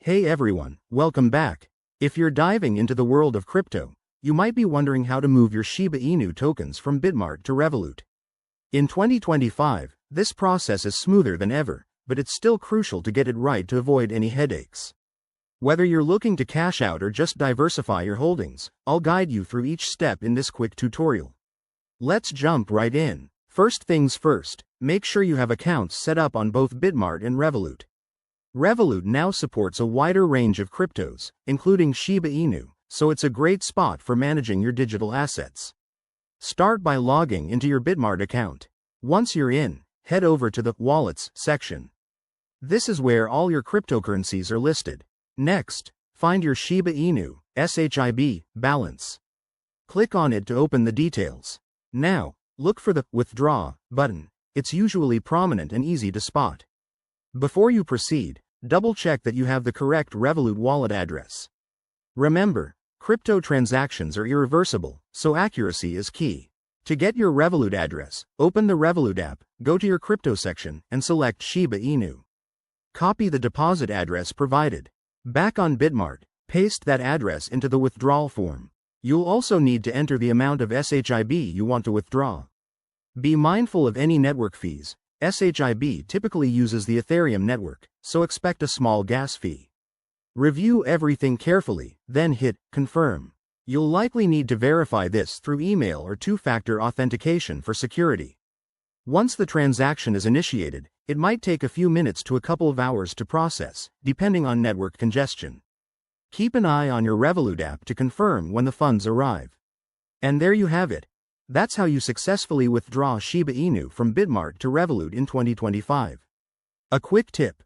Hey everyone, welcome back. If you're diving into the world of crypto, you might be wondering how to move your Shiba Inu tokens from Bitmart to Revolut. In 2025, this process is smoother than ever, but it's still crucial to get it right to avoid any headaches. Whether you're looking to cash out or just diversify your holdings, I'll guide you through each step in this quick tutorial. Let's jump right in. First things first, make sure you have accounts set up on both Bitmart and Revolut. Revolut now supports a wider range of cryptos, including Shiba Inu, so it's a great spot for managing your digital assets. Start by logging into your Bitmart account. Once you're in, head over to the Wallets section. This is where all your cryptocurrencies are listed. Next, find your Shiba Inu (SHIB) balance. Click on it to open the details. Now, look for the Withdraw button. It's usually prominent and easy to spot. Before you proceed, double-check that you have the correct Revolut wallet address. Remember, crypto transactions are irreversible, so accuracy is key. To get your Revolut address, open the Revolut app, go to your crypto section, and select Shiba Inu. Copy the deposit address provided. Back on Bitmart, paste that address into the withdrawal form. You'll also need to enter the amount of SHIB you want to withdraw. Be mindful of any network fees. SHIB typically uses the Ethereum network, so expect a small gas fee. Review everything carefully, then hit Confirm. You'll likely need to verify this through email or two-factor authentication for security. Once the transaction is initiated, it might take a few minutes to a couple of hours to process, depending on network congestion. Keep an eye on your Revolut app to confirm when the funds arrive. And there you have it. That's how you successfully withdraw Shiba Inu from Bitmart to Revolut in 2025. A quick tip.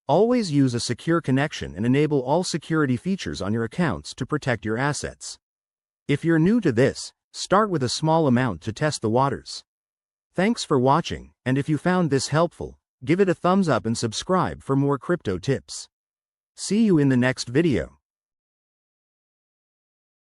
Always use a secure connection and enable all security features on your accounts to protect your assets. If you're new to this, start with a small amount to test the waters. Thanks for watching, and if you found this helpful, give it a thumbs up and subscribe for more crypto tips. See you in the next video.